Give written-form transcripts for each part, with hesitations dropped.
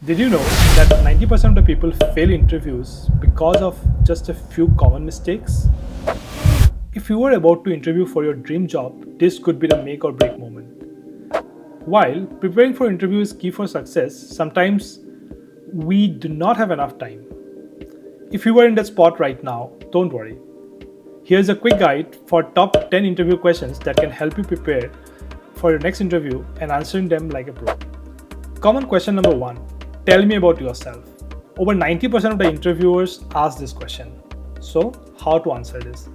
Did you know that 90% of the people fail interviews because of just a few common mistakes? If you were about to interview for your dream job, this could be the make or break moment. While preparing for interview is key for success, sometimes we do not have enough time. If you are in that spot right now, don't worry. Here's a quick guide for top 10 interview questions that can help you prepare for your next interview and answering them like a pro. Common question number 1. Tell me about yourself. Over 90% of the interviewers ask this question. So, how to answer this?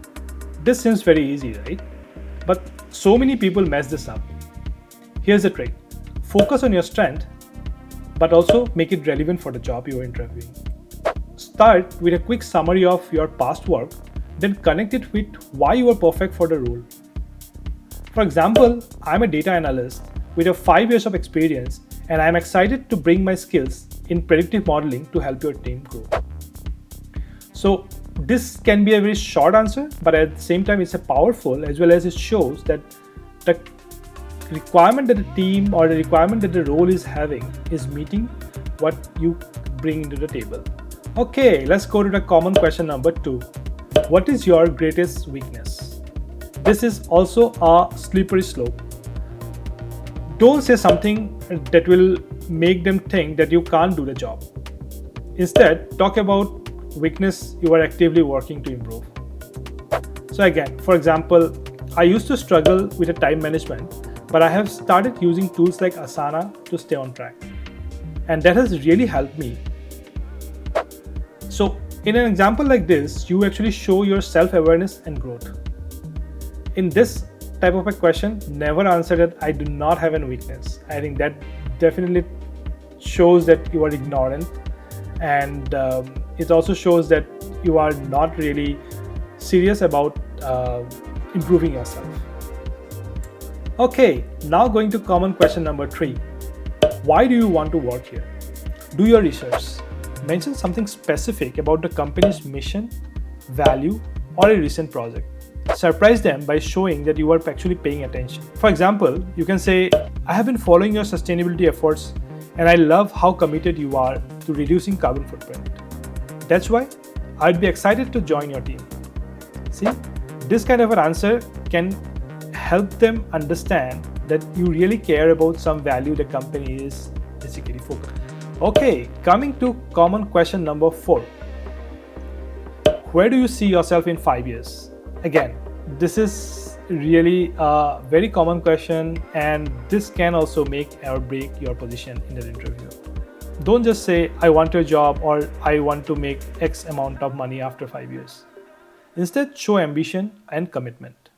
This seems very easy, right? But so many people mess this up. Here's the trick. Focus on your strength, but also make it relevant for the job you are interviewing. Start with a quick summary of your past work, then connect it with why you are perfect for the role. For example, I'm a data analyst with 5 years of experience, and I'm excited to bring my skills in predictive modeling to help your team grow. So this can be a very short answer, but at the same time it's a powerful, as well as it shows that the requirement that the team or the requirement that the role is having is meeting what you bring to the table. Okay, let's go to the common question number 2. What is your greatest weakness? This is also a slippery slope. Don't say something that will make them think that you can't do the job. Instead, talk about weakness you are actively working to improve. So again, for example, I used to struggle with time management, but I have started using tools like Asana to stay on track. And that has really helped me. So in an example like this, you actually show your self-awareness and growth. In this type of a question, never answer that I do not have a weakness. I think that definitely shows that you are ignorant, and it also shows that you are not really serious about improving yourself. Okay, now going to common question number 3. Why do you want to work here? Do your research. Mention something specific about the company's mission, value, or a recent project. Surprise them by showing that you are actually paying attention. For example, you can say, I have been following your sustainability efforts and I love how committed you are to reducing carbon footprint. That's why I'd be excited to join your team. See, this kind of an answer can help them understand that you really care about some value the company is basically focused. Okay, coming to common question number 4. Where do you see yourself in 5 years? Again, this is really a very common question, and this can also make or break your position in the interview. Don't just say, I want a job or I want to make X amount of money after 5 years. Instead, show ambition and commitment.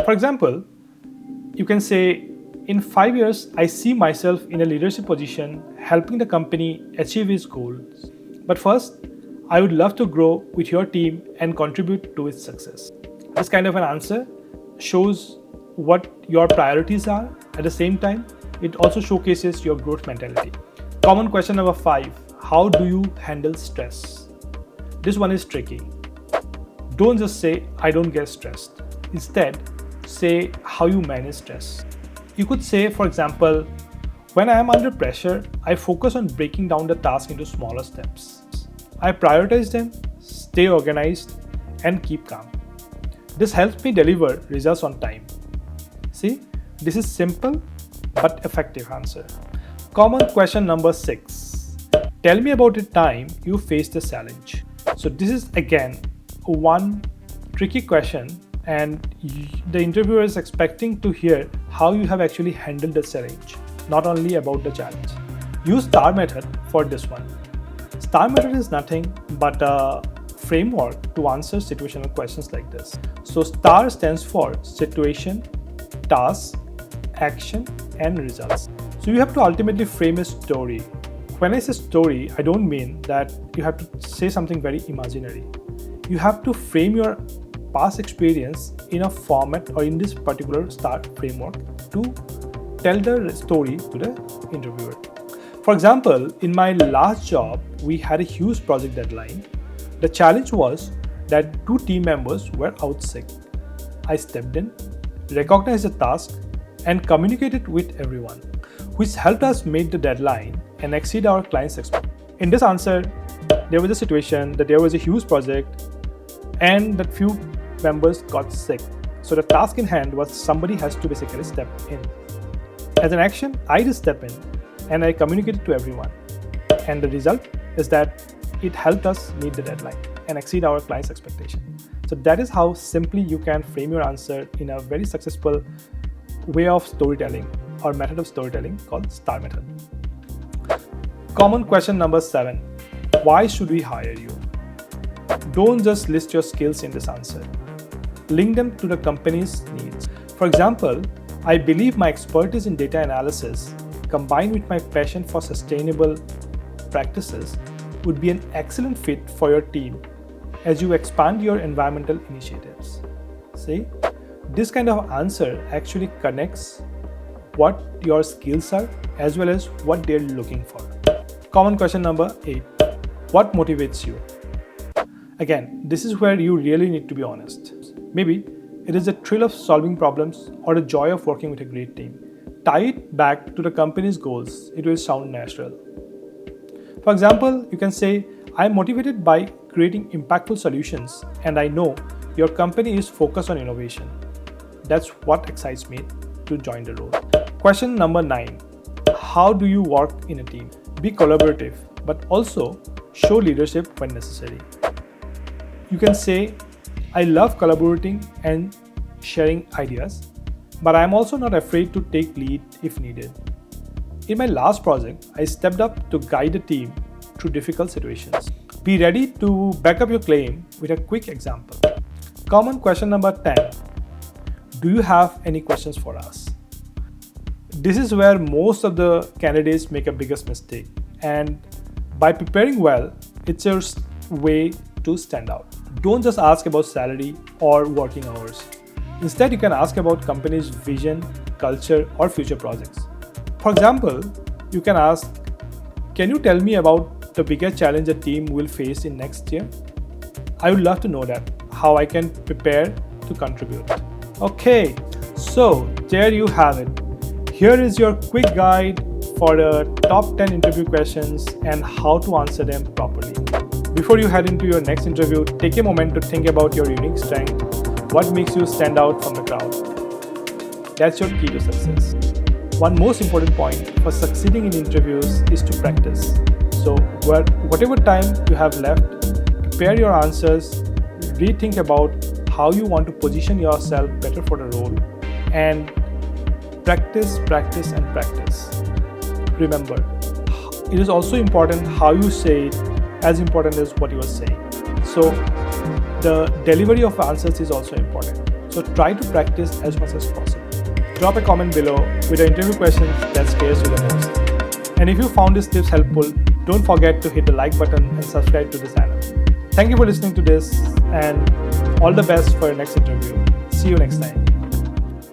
For example, you can say, in 5 years, I see myself in a leadership position helping the company achieve its goals. But first, I would love to grow with your team and contribute to its success. This kind of an answer shows what your priorities are. At the same time, it also showcases your growth mentality. Common question number 5. How do you handle stress? This one is tricky. Don't just say, I don't get stressed. Instead, say how you manage stress. You could say, for example, when I am under pressure, I focus on breaking down the task into smaller steps. I prioritize them, stay organized, and keep calm. This helps me deliver results on time. See, this is simple but effective answer. Common question number 6. Tell me about a time you faced a challenge. So this is again one tricky question, and the interviewer is expecting to hear how you have actually handled the challenge, not only about the challenge. Use STAR method for this one. STAR method is nothing but a framework to answer situational questions like this. So STAR stands for situation, task, action, and results. So you have to ultimately frame a story. When I say story, I don't mean that you have to say something very imaginary. You have to frame your past experience in a format or in this particular STAR framework to tell the story to the interviewer. For example, in my last job, we had a huge project deadline. The challenge was that 2 team members were out sick. I stepped in, recognized the task, and communicated with everyone. which helped us meet the deadline and exceed our client's expectations. In this answer, there was a situation that there was a huge project and that few members got sick. So the task in hand was somebody has to basically step in. As an action, I just step in and I communicated to everyone. And the result is that it helped us meet the deadline and exceed our client's expectation. So that is how simply you can frame your answer in a very successful way of storytelling or method of storytelling called STAR method. Common question number 7. Why should we hire you? Don't just list your skills in this answer. Link them to the company's needs. For example, I believe my expertise in data analysis combined with my passion for sustainable practices would be an excellent fit for your team as you expand your environmental initiatives. See, this kind of answer actually connects what your skills are as well as what they're looking for. Common question number 8. What motivates you? Again, this is where you really need to be honest. Maybe it is the thrill of solving problems or the joy of working with a great team. Tie it back to the company's goals. It will sound natural. For example, you can say, I'm motivated by creating impactful solutions and I know your company is focused on innovation. That's what excites me to join the role. Question number 9. How do you work in a team? Be collaborative, but also show leadership when necessary. You can say, I love collaborating and sharing ideas, but I'm also not afraid to take lead if needed. In my last project, I stepped up to guide the team through difficult situations. Be ready to back up your claim with a quick example. Common question number 10. Do you have any questions for us? This is where most of the candidates make a biggest mistake. And by preparing well, it's your way to stand out. Don't just ask about salary or working hours. Instead, you can ask about company's vision, culture, or future projects. For example, you can ask, can you tell me about the biggest challenge a team will face in next year? I would love to know that, how I can prepare to contribute. Okay, so there you have it. Here is your quick guide for the top 10 interview questions and how to answer them properly. Before you head into your next interview, take a moment to think about your unique strength. What makes you stand out from the crowd? That's your key to success. One most important point for succeeding in interviews is to practice. So whatever time you have left, prepare your answers, rethink about how you want to position yourself better for the role, and practice, practice, and practice. Remember, it is also important how you say it, as important as what you are saying. So the delivery of answers is also important. So try to practice as much as possible. Drop a comment below with an interview question that scares you the most. And if you found these tips helpful, don't forget to hit the like button and subscribe to the channel. Thank you for listening to this and all the best for your next interview. See you next time.